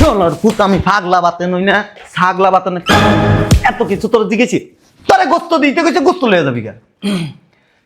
চলার পুত আমি ফাগলা বাতে নই না ছাগলা বাতে না এত কিছু তোর জিজ্ঞেছি তোরে গোস্ত দিতে গেছে গোস্ত লয়ে যাবি গা।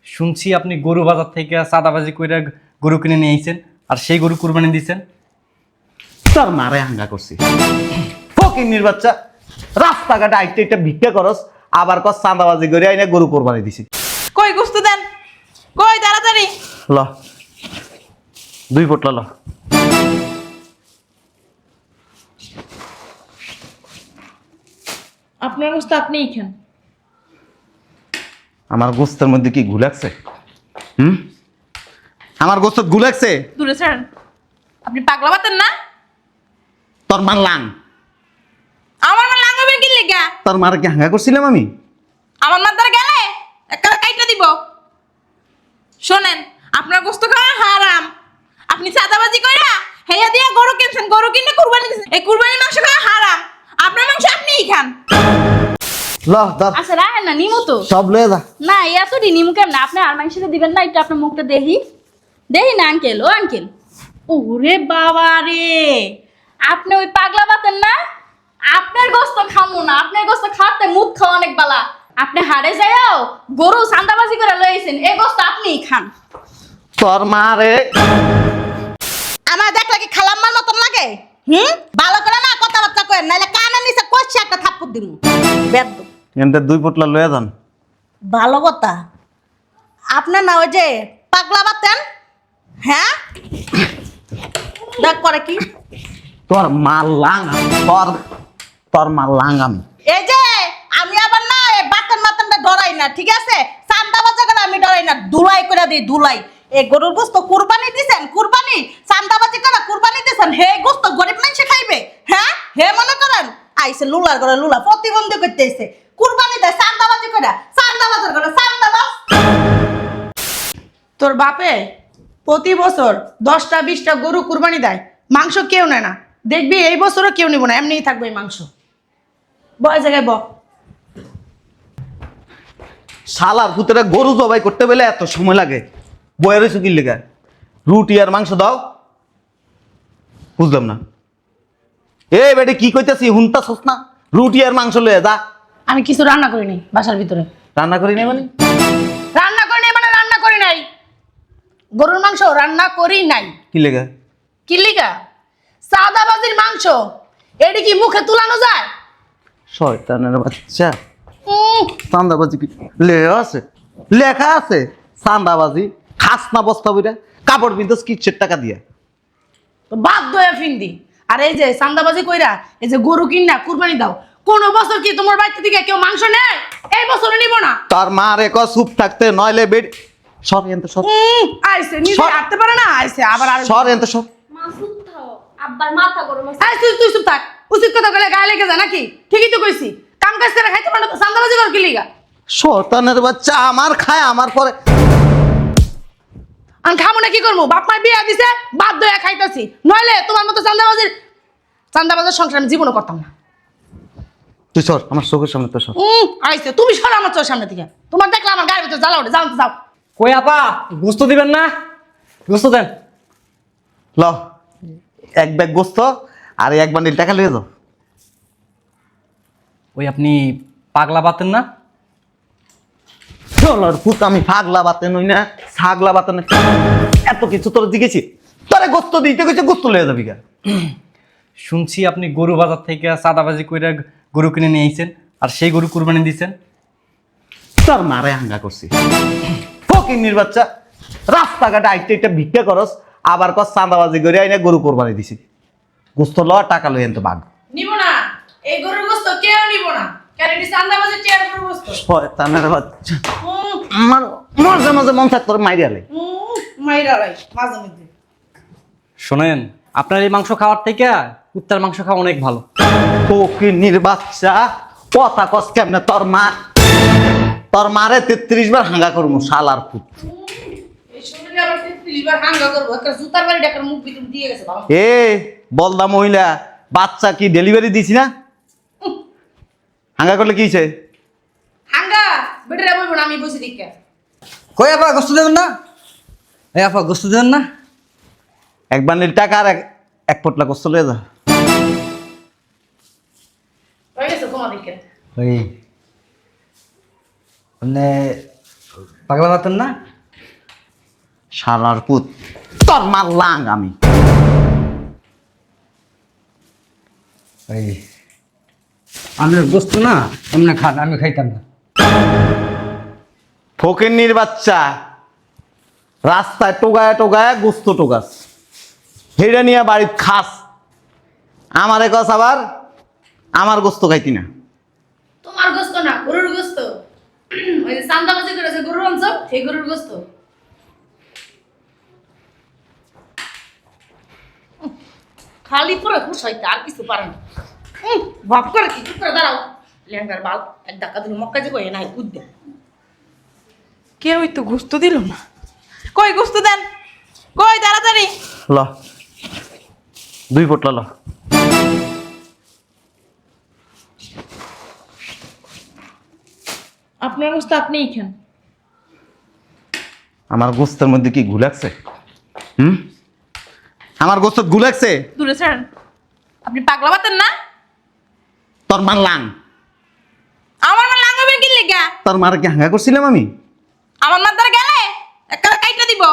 শুনছি আপনি গরু বাজার থেকে চাঁদাবাজি করে গরু কিনে নিয়ে আইছেন আর সেই গরু কুরবানি দিয়েছেন। তোর মারে হাঙ্গা করছি ফকিন্নির বাচ্চা রাস্তাঘাটে আইতে এটা ভিক্ষা করস আবার কস চাঁদাবাজি করে আইনা গরু কোরবানি দিছি। কই গোস্ত দেন, কই তাড়াতাড়ি। ল 2 পোটলা ল। আপনার গোস্ত আপনিই খান। আমার গোস্তের মধ্যে কি গুলাকছে? আমার গোস্ত গুলাকছে? দূরে ছাড়েন, আপনি পাগলা বাতেন না? তোর মার লাং। আমার মা লাগাবেন কি লেগা? তোর মার কি হাঙ্গা করছিলাম আমি? আমার মা দ্বারা গেলে একটা কাইটা দিব। শোনেন, আপনার গোস্ত খাওয়া হারাম। আপনি চাঁদাবাজি কইরা হেয়া দিয়া গরু কিনছেন, গরু কিনে কুরবানি দিছেন। এই কুরবানির মাংস খাওয়া হারাম। আপনার মাংস আপনিই খান। ল ধর আচ্ছা রাখেন না, নিমু তো। সব লয়ে যা। না এতটি নিমু কেমন? আপনি আর মাংসটা দিবেন না? একটু আপনার মুখটা দেখি দেখি না আঙ্কেল। ও আঙ্কেল, ওরে বাবা রে, আপনি ওই পাগলা বাতেন না? আপনার গোস্ত খামু না, আপনার গোস্ত খাতে মুখ খাওয়া অনেক বালা। আপনি হাড়ে যাও গরু চাঁদাবাজি করে লইছেন, এই গোস্ত আপনিই খান। তোর মারে আমার দেখলে কি খালাম্মার মতন লাগে? ভালো করে না কথাবার্তা কয়েন, নাহলে কানে নিচে কষছে একটা থাপ্পড় দিমু। বেদ্য এনতে 2 পোটলা লয়ে যান। ভালো কথা। আপনার না ওই যে পাগলা বাতেন, হ্যাঁ দেখ করে কি তোর মার লাং তোর মার লাং আমি। এই যে আমি আবার না এই বাতেন মাতেনটা ডরাই না, ঠিক আছে? চান্দা বাজা করে আমি ডরাই না, ধুলাই করে দিই ধুলাই। এই গরুর গোস্ত কুরবানি দিছেন, কুরবানি চান্দাবাজি করে কুরবানি দিছেন, হে গোস্ত গরিব মানুষে খাইবে? হ্যাঁ, হে মনে করেন আইসে লুলার করে লুলা প্রতিবন্ধী করতে আইছে। কুরবানি দেয় চান্দাবাজি করে, চান্দাবাজার করে চান্দাবাজ। তোর বাপে প্রতি বছর 10টা 20টা গরু কুরবানি দেয়, মাংস কেউ নেয় না। দেখবি এই বছরও কেউ নিব না, এমনিই থাকবে এই মাংস। বয় জায়গায় ব। শালার পুতরা গরু জবাই করতে গেলে এত সময় লাগে, বয়ের চুকির লেগে। রুটি আর মাংস দাও। বুঝলাম না এ বেটে কি কইতাছি হুনতাছস না? রুটি আর মাংস লয়ে যা। আমি কিছু রান্না করিনি বাসার ভিতরে। রান্না করি নাই মানে? রান্না করি নাই মানে রান্না করি নাই। গরুর মাংস রান্না করি নাই। কি লেগে? কি লিগা? সাদাবাজির মাংস, এডি কি মুখে তুলানো যায়? শয়তানের বাচ্চা, চান্দাবাজি কি লেখা আছে? চান্দাবাজি খাস না বস্তা বইটা কাপড় বিন্দুস কিচ্ছের টাকা দিয়া। তো বাধ্য হয়ে ফিন্দি। আর এই যে সান্দাবাজি কইরা এই যে গরু কিনা কুরবানি দাও, কোন বছর কি তোমার বাড়িতে থেকে কেউ মাংস নেয়? এই বছর নিব না। তার মা রে ক চুপ থাকতে নইলে বেড সর এনতে সর। আইছে নিজে সর। হাঁটতে পারে না, আইছে আবার আর সর এনতে সর। মাসুদ থাও, আব্বার মাথা গরম আছে। আই তুই চুপ থাক। উচিত কথা কইলে গায়ে লেগে যায় নাকি? ঠিকই তো কইছি, কাম কাজ করে খাইতে পারো তো সান্দাবাজি কর কি লিগা? শয়তানের বাচ্চা আমার খায় আমার পরে। আমি খাবো না কি করবো? বাপ মায় বিয়া দিছে, বাধ্য হয়ে খাইতেছি। নইলে তোমার মতো চান্দাবাজির সংসার আমি জীবনও করতাম না। তুই সর আমার চোখের সামনে তো সর। আইছে তুমি সরো আমার চোখের সামনে থেকে। তোমার দেখলে আমার গায়ের ভিতরে জ্বালা ওঠে। যাও তো যাও। কই আপা, গোস্ত দিবেন না? গোস্ত দেন। ল 1 ব্যাগ গোস্ত আর 1 বান্ডিল টাকা লয়ে যাও। ওই আপনি পাগলা বাতেন না? চলার পুত আমি ফাগলা বাতে নই না ছাগলা বাতে না এত কিছু তোর জিজ্ঞেছি তোরে গোস্ত দিতে গেছে গোস্ত লয়ে যাবি গা। শুনছি আপনি গরু বাজার থেকে চাঁদাবাজি করে গরু কিনে নিয়ে আইছেন আর সেই গরু কুরবানি দিয়েছেন। তোর মারে হাঙ্গা করছি ফকিন্নির বাচ্চা রাস্তাঘাটে আইতে এটা ভিক্ষা করস আবার কস চাঁদাবাজি করে আইনা গরু কোরবানি দিছি। গোস্ত ল টাকা লই এনতে ভাগ। নিব না, এই গরুর গোস্ত কেউ নিব না। কেন এটি চান্দাবাজি টিয়ার গরুর গোস্ত? শয়তানের বাচ্চা আমার মাঝে মাঝে মন থাক তোর মাইরালে। মাইরা লাই মাঝে মধ্যে। শোনেন, আপনার এই মাংস খাওয়ার থেকে কুত্তার মাংস খাওয়া অনেক ভালো। ফকিন্নির বাচ্চা কথা কস কেমনে? তোর মারে 33 বার হাঙ্গা করমু শালার পুত। এই শরীরে আবার 33 বার হাঙ্গা করব, একটা জুতার বাড়ি ডাকার মুখ ভিতর দিয়ে গেছে বাবা। এ বলদা মহিলা বাচ্চা কি ডেলিভারি দিছি না? হাঙ্গা করলে কি হইছে? হাঙ্গা বেটারে বলবো না, আমি বসে দিকে। কই আপা গোস্ত দেবেন না? এই আপা গোস্ত দেবেন না? 1 বান্ডিল টাকা আর 1 পোটলা গোস্ত লয়ে যা। অনেকের ওই মানে পাগলা বাতেন না? শালার পুত, তোর মার লাং আমি। ওই আপনার গোস্ত না এমনি খান, আমি খাইতাম না। ফকিন্নির বাচ্চা, রাস্তায় টোগায় টোগায় গোস্ত টোগাস, হেডে নিয়ে বাড়ির খাস, আমারে কস আবার আমার গোস্ত খাইতি না। তোমার গোস্ত না, গরুর গোস্ত। ওই যে চান্দাবাজি করেছে গরুর অংশ, সেই গরুর গোস্ত। খালি পরে খুশ হইতে আর কিছু পারে না। ভাব করে কি চুপ করে দাঁড়াও। লেঙ্গার বাল এক ধাক্কা দিল মক্কা যে কই নাই কুদ দে। কেউই তো গোস্ত দিল না। কই গোস্ত দেন, কই তাড়াতাড়ি। ল 2 পোটলা ল। আপনার গোস্ত আপনিই খান। আমার গোস্তের মধ্যে কি ঘু লাগছে? আমার গোস্ত ঘু লাগছে? দূরে ছাড়েন, আপনি পাগলা বাতেন না? তোর মার লাং। আমার মা লাগাবেন কি লেগা? তোর মার কি হাঙ্গা করছিলাম আমি? আমার মা দ্বারা গেলে একটা কাইটা দিব।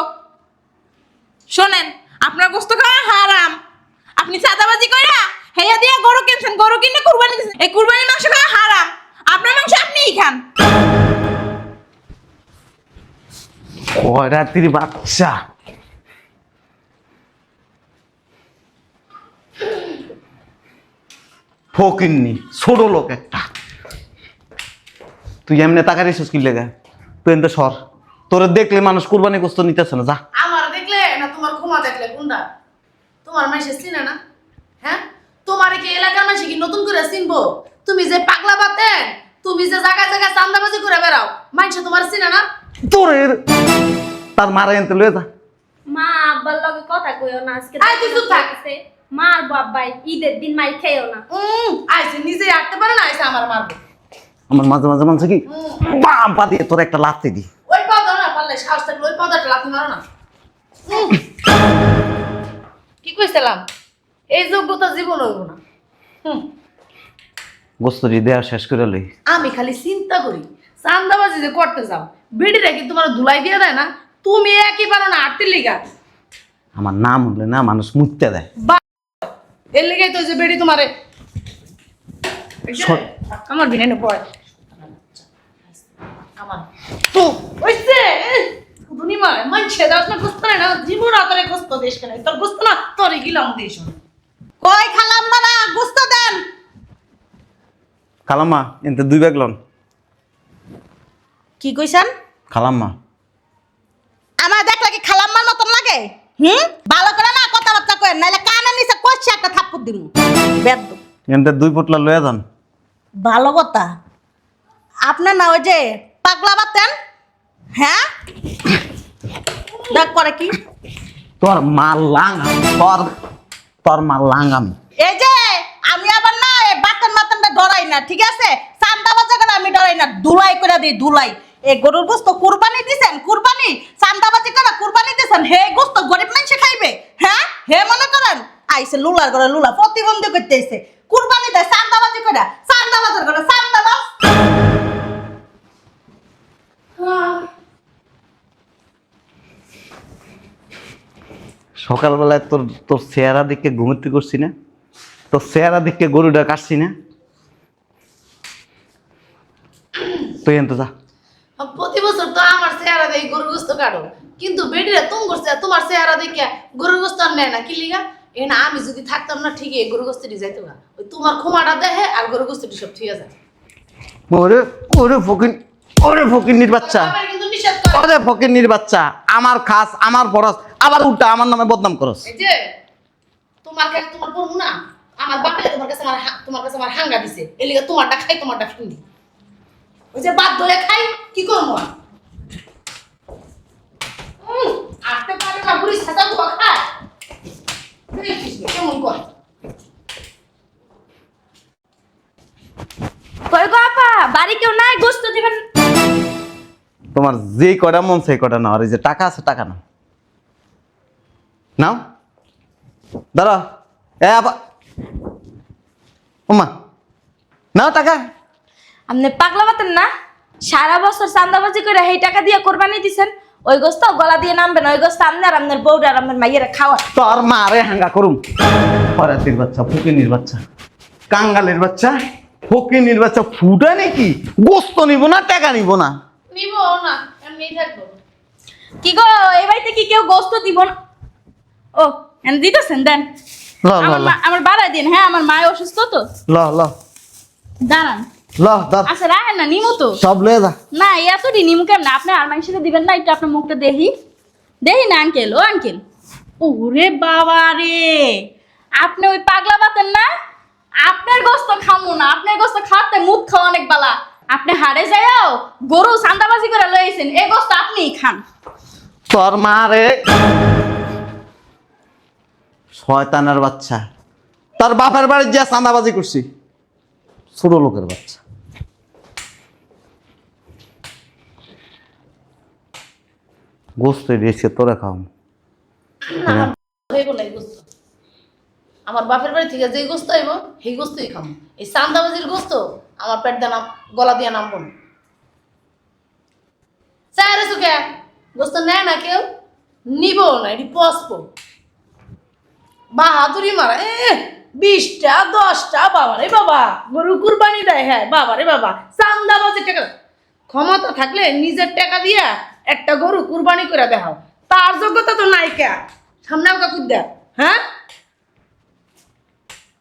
শোনেন, আপনার গোস্ত খাওয়া হারাম। আপনি চাঁদাবাজি কইরা হেয়া দিয়া গরু কিনছেন, গরু কিনে কুরবানি দিছেন। এই কুরবানির মাংস খাওয়া হারাম। আপনার মাংস আপনিই খান। খয়রাতির বাচ্চা, ফকিন্নি ছোট লোক একটা। তুই এমনি টাকা রেছিস কি লেগে? তুই এনতে সর, তোরে দেখলে মানুষ কুরবানি গোস্ত নিতেছে না। যা। আমার দেখলে না তোমার ক্ষমা দেখলে কোনটা? তোমার মাসে চিনে না? হ্যাঁ, তোমার কি এলাকার মাসে কি নতুন করে চিনবো? তুমি যে পাগলা বাতেন, তুমি যে জায়গায় জায়গায় চান্দাবাজি করে বেড়াও, মাইনসে তোমার চিনে না? তোর তার মারা এনতে লয়ে যা। মা আব্বার লগে কথা কইও না আজকে। আয় তুই চুপ থাক। মার বাবাই ঈদের দিন মাই খেয়েও না। আইসে নিজে হাঁটতে পারে না, আইসে আমার মারবে। আমার মাঝে মাঝে মানছে কি বাম পা দিয়ে তোর একটা লাথি দি। ওই পাউডার না পারলে সাহস থাকলে ওই পাউডারটা লাথি মারো না। কি কইছিলাম? এই যোগ্যতা জীবন হইব না। গোস্তরি দেয়া শেষ করে লই। আমি খালি চিন্তা করি চান্দাবাজি যে করতে যাও, বেডিরা কি তোমার ধুলাই দিয়ে দেয় না? তুমি একই পারো না আটতে লিগা। আমার নাম হলে না মানুষ মুততে দেয়। এর লেগেই তো যে বেডি তোমারে সর। আমার বিনানে পড়ে আমার তো ওইছে দুনি মারে মানছে দাস না গোস্ত না জীবন আতরে গোস্ত দেশ কেন তোর গোস্ত না তোরই গিলাম দেশ। কই খালাম মারা গোস্ত দেন। খালাম্মা এনতে 2 ব্যাগ লন। কি কইছেন? খালাম্মা আমার দেখলে কি খালাম্মার মতন লাগে? ভালো করে না কথাবার্তা কয়েন, নাইলে কানে নিচে কইছি একটা থাপ্পড় দিমু। বেদ্য এনতে 2 পোটলা লয়ে যান। ভালো কথা। আপনার না ওই যে পাগলা বাতেন, হ্যাঁ দেখ করে কি তোর মার লাং, তোর মার লাং আমি। এই যে আমি আবার না এই বাতেন মাতেনটা ডরাই না, ঠিক আছে? চান্দা বাজা করে আমি ডরাই না, ধুলাই করে দিই ধুলাই। এই গরুর গোস্ত কুরবানি দিছেন, কুরবানি চান্দাবাজি করে কুরবানি দিছেন, হে গোস্ত গরিব মানুষে খাইবে? হ্যাঁ, হে মনে করেন আইসে লুলার করে লুলা প্রতিবন্ধী করতেছে, কুরবানি দেয় চান্দাবাজি করে, চান্দাবাজার করে চান্দাবাজ। সকালবেলায় তোর তোর চেহারা দেখে ঘুমোতে করছি না, তোর চেহারা দেখে গরুটা কাটছি না। তুই এনতে যা। প্রতি বছর তো আমার চেহারা দেখে গরুর গোস্ত কাটো, কিন্তু বেডিরা তোমার চেহারা দেখে গরুর গোস্ত আর নেয় না কি লিগা? এ না আমি যদি থাকতাম না ঠিকই এই গরুর গোস্তটি যাইতো না, ওই তোমার ক্ষমাটা দেখে আর গরুর গোস্তটি সব ঠিক আছে। ওরে ওরে ফকিন, ওরে ফকিন্নির বাচ্চা, আমার কিন্তু নিষেধ করে। ওরে ফকিন্নির বাচ্চা, আমার খাস আমার বরস, আবার উল্টা আমার নামে বদনাম করস। এই যে তোমার কাছে তোমার পড়বো না, আমার বাপে তোমার কাছে আমার হাঙ্গা দিছে, এই লিগা তোমারটা খাই তোমারটা ফিন্দি। ওই যে বাদ ধরে খাই কি করবো? আটতে পারে না বুড়ি ছাতা ধোয়া খায়। দেখিস না কেমন করে। কই গো আপা, বাড়ি কেউ নাই, গোস্ত দিবেন? তোমার যে কটা মন সেই কটা না, আর এই যে টাকা আছে টাকা না নাও, দাঁড়া। এ আপা, ওমা নাও টাকা। আপনি পাগলা বাতেন না? সারা বছর চান্দাবাজি করে সেই টাকা দিয়ে কোরবানি দিছেন, ওই গোস্ত গলা দিয়ে নামবেন, ওই গোস্ত আপনার আপনার বউরা আর আপনার মাইয়েরা খাওয়া। তোর মারে হাঙ্গা করুম। পরাতির বাচ্চা, ফকিনির বাচ্চা, কাঙ্গালের বাচ্চা, ফকিনির বাচ্চা, ফুটা নাকি গোস্ত নিব না টাকা নিব না? নিব না, এমনি থাকবো। কি গো, এই বাড়িতে কি কেউ গোস্ত দিব না? ও এনে দিতেছেন, দেন। ল ল ল আমার বাড়াই দিন। হ্যাঁ, আমার মা অসুস্থ তো। ল ল দাঁড়ান। ল ধর আচ্ছা রাখেন না, নিমু তো। সব লয়ে যা। না এতটি নিমু কেমন? আপনি আর মাংসটা দিবেন না? একটু আপনার মুখটা দেখি। দেখি না আঙ্কেল, ও আঙ্কেল। ওরে বাবা রে, আপনি ওই পাগলা বাতেন না? আপনার গোস্ত খামু না, আপনার গোস্ত খাওয়াতে মুখ খাওয়া অনেক বালা। আপনি হারে যাও গরু চান্দাবাজি করে লইছেন, এই গোস্ত আপনিই খান। তোর মারে শয়তানের বাচ্চা, তোর বাপের বাড়ি যা চাঁদাবাজি করছি, ছোট লোকের বাচ্চা। গোস্ত দিয়েছে তোরা খাও। হয়ে গেল এই গোস্ত। আমার বাপের বাড়ি থেকে যে গোস্ত আইব সেই গোস্তই খাবো। এই চান্দাবাজির গোস্ত আমার পেট দিয়ে গলা দিয়ে নামবো না। চায় সুখে গোস্ত নেয় না কেউ, নিব না, এটি পসবো। বাহাদুরি মারা 20টা 10টা, বাবা রে বাবা, গরু কুরবানি দেয়। হ্যাঁ বাবা রে বাবা, চান্দাবাজি টাকা। ক্ষমতা থাকলে নিজের টাকা দিয়া একটা গরু কুরবানি করে দেখাও, তার যোগ্যতা তো নাই। কে সামনে আমাকে কুদ্দা? হ্যাঁ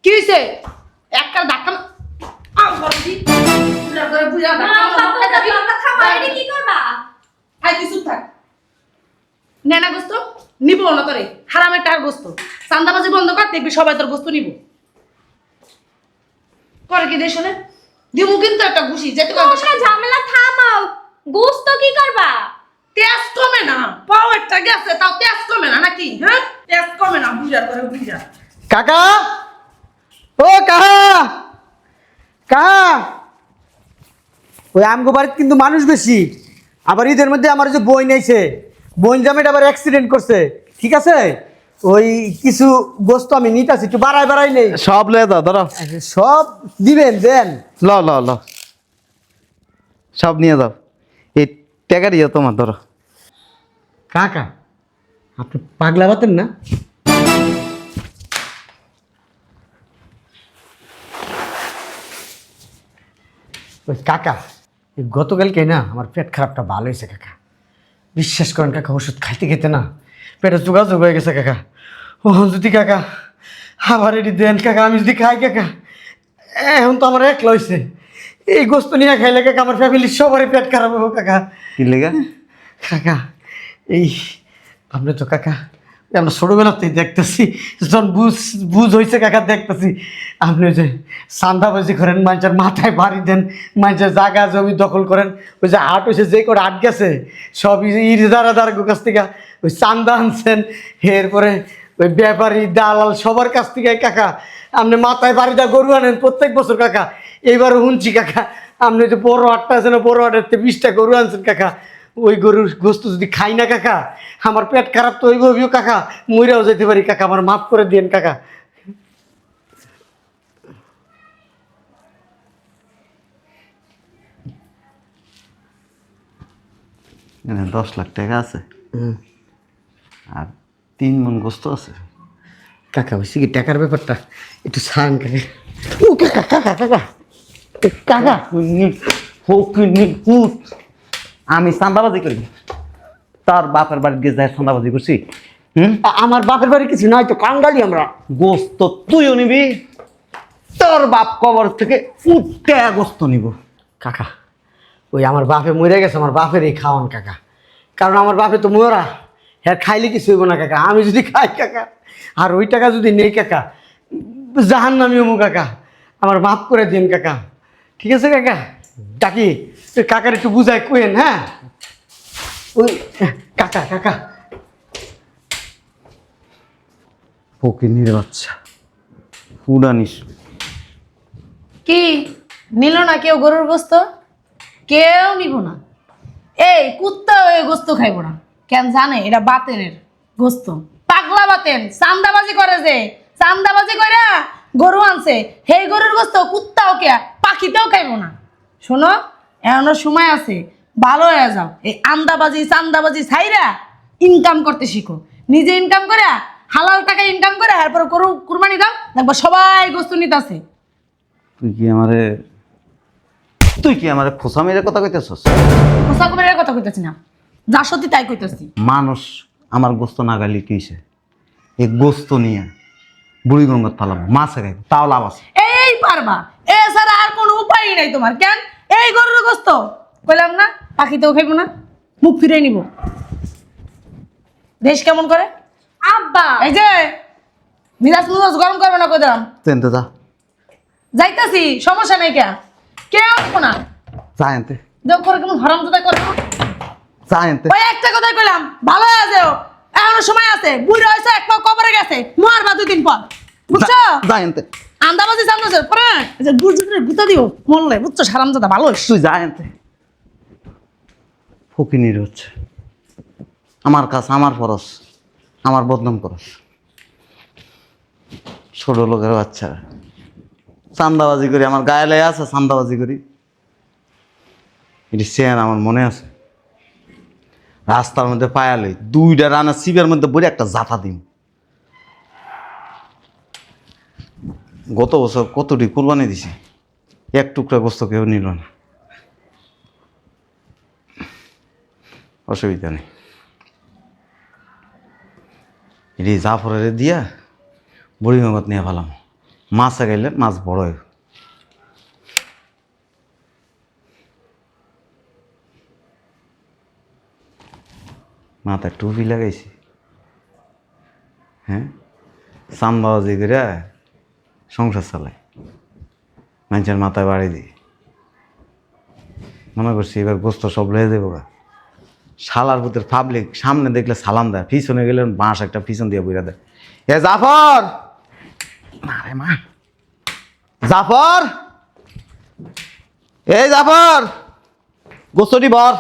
কি হয়েছে? একটা ধাক্কা কি করবা? নেনা গোস্ত নিব না তোরে, হারামের টাকার গোস্ত। চান্দাবাজি বন্ধ কর, দেখবি সবাই তোর গোস্ত নিব। করে কি দেশ দিব কিন্তু একটা ঘুষি যেতে পারবো। ঝামেলা থামাও, গোস্ত কি করবা? তেজ কমে না, পাওয়ারটা গেছে তাও তেজ কমে না নাকি? হ্যাঁ তেজ কমে না, বুঝা করে বুঝা। কাকা, ও কাহা, কাহা, ওই আমগো বাড়িতে কিন্তু মানুষ বেশি। আবার ঈদের মধ্যে আমার যে বই নেইছে, বোন জামাইটা আবার অ্যাক্সিডেন্ট করছে, ঠিক আছে? ওই কিছু গোস্ত আমি নিতেছি, একটু বাড়াই নেই। সব লয়ে দাও, ধরো সব দিবেন, দেন। ল ল ল সব নিয়ে যাও। এই টাকা দিয়ে তোমার, ধরো। কাকা, আপনি পাগলা বাতেন না? ওই কাকা, এই গতকালকে না আমার পেট খারাপটা ভালো হয়েছে কাকা। বিশ্বাস করেন কাকা, ওষুধ খাইতে খেতে না পেটে যোগাযোগ হয়ে গেছে কাকা। ও যদি কাকা আবার এটি দেন কাকা, আমি যদি খাই কাকা, এখন তো আমার একলা হয়েছে। এই গোস্ত নিয়ে খাইলে কাকা আমার ফ্যামিলির সবারই পেট খারাপ হবে কাকা। কি লেগা? কাকা এই আপনি তো কাকা আমরা ছোটোবেলাতেই দেখতেছি, যখন বুঝ হয়েছে কাকা দেখতেছি আপনি ওই যে চান্দাবাজি করেন, মানুষের মাথায় বাড়ি দেন, মানুষের জায়গা জমি দখল করেন। ওই যে হাট হয়েছে, যে করে হাট গেছে সব ইজারাদার কাছ থেকে ওই চান্দা আনছেন। এরপরে ওই ব্যাপারী দালাল সবার কাছ থেকে কাকা আপনি মাথায় বাড়ি দেওয়া গরু আনেন প্রত্যেক বছর কাকা। এইবারও শুনছি কাকা আপনি যে বড় হাটটা আছে না, বড় হাটের 20টা গরু আনছেন কাকা। ওই গরুর গোস্ত যদি খাই না কাকা, আমার পেট খারাপ তো ওইভাবেও কাকা মইরাও যেতে পারি কাকা, আমার মাফ করে দিন কাকা। এখানে 10 লাখ টাকা আছে আর 3 মণ গোস্ত আছে। কাকা হয়েছে কি টাকার ব্যাপারটা একটু ছান কাকা। ও কাকা কাকা কাকা কাকা, আমি চাঁদাবাজি করি? তার বাপের বাড়ি গিয়ে যায় চাঁদাবাজি করছি? আমার বাপের বাড়ি কিছু নয় তো, কাঙ্গালি আমরা। গোস্ত তুইও নিবি, তোর বাপ কবর থেকে উঠতে গোস্ত নিব। কাকা ওই আমার বাপে মরে গেছে, আমার বাপের এই খাওয়ান কাকা, কারণ আমার বাপে তো মরা, হ্যাঁ খাইলে কিছু হইব না কাকা। আমি যদি খাই কাকা আর ওই টাকা যদি নেই কাকা, জাহান নামি হমু কাকা, আমার মাফ করে দিন কাকা, ঠিক আছে কাকা? ডাকি তুই কাকার একটু বুঝাই কইেন। হ্যাঁ ওই কাকা কাকা ফকিনির বাচ্চা উড়ানিস। কি নিল না কেউ গরুর গোস্ত? কেউ নিব না। এই কুত্তা ওই গোস্ত খাইব না কেন জানে? এটা বাতেনের গোস্ত, পাগলা বাতেন। চান্দাবাজি করে, যে চান্দাবাজি করে গরু আনছে, সেই গরুর গোস্ত কুত্তাও কে পাখি পাখিতেও খাইবো না। শোনো, এখনো সময় আছে, ভালো হয়ে যাও। এই আন্দাবাজি চান্দাবাজি ছাইরা ইনকাম করতে শিখো। নিজে ইনকাম করে হালাল টাকা ইনকাম করে এরপর গরু কুরবানি দাও, দেখবো সবাই গোস্ত নিতেছে। তুই কি আমারে ফোসা মেরে কথা কইতেছস? খোসা কুমারের কথা কইতেছি না, যা সত্যি তাই কইতেছি। মানুষ আমার গোস্ত না গালি কি হইছে? এই গোস্ত নিয়ে বুড়িগঙ্গার পালাম মাছে খাইব, তাও লাভ আছে। এই পারবা, এছাড়া আর কোনো উপায় নাই তোমার। কেন? এই গরুর গোস্ত কইলাম না, পাখিতেও খাইবো না, মুখ ফিরে নিব। দেশ কেমন করে? আব্বা এই যে মিজাজ মুজাজ গরম করবে না, কই দিলাম। তেনতে যা, যাইতাছি, সমস্যা নাই। কেউ আসবো না। যা এনতে, দেখ করে কেমন হারাম দাদা করে। যা এনতে। ওই একটা কথাই কইলাম, ভালো হয়ে যাও, এখনো সময় আছে। বুড়ি হয়েছে, এক পা কবরে গেছে, মারবা 2 দিন পর, বুঝছো? যা এনতে, আন্দাবাজি সামনে পরে যে গুজরে গুতা দিও মরলে, বুঝছো? হারাম দাদা ভালো হইছে। তুই যা এনতে। ফকিনির হচ্ছে আমার কাছে, আমার ফরস, আমার বদনাম করস। ছোট লোকের বাচ্চা চান্দাবাজি করি, আমার গায়ে লেগে আছে চান্দাবাজি করি। এটি চেন আমার মনে আছে, রাস্তার মধ্যে পায়ালে 2টা রানা সিবের মধ্যে বলে একটা জাফা দিম। গত বছর কতটি কোরবানি দিছি, 1 টুকরা গোস্ত কেউ নিল না। অসুবিধা নেই, এটি জাফরের দিয়া বুড়ি গঙ্গত নিয়ে ফেলাম। মাছ গাইলে মাছ বড় হয়। মাথায় টুপি লাগাইছি, হ্যাঁ, চান্দাবাজি করে সংসার চালায়, মানুষের মাথায় বাড়ি দিই। মনে করছি এবার গোস্ত সব লয়ে যাবো গা। শালার ভিতর পাবলিক সামনে দেখলে সালাম দেয়, পিছনে গেলে বাঁশ একটা পিছন দিয়ে বইরা দেয়। এ জাফর, আরে মা, জাফর, এই জাফর, গোস্তটি ভর।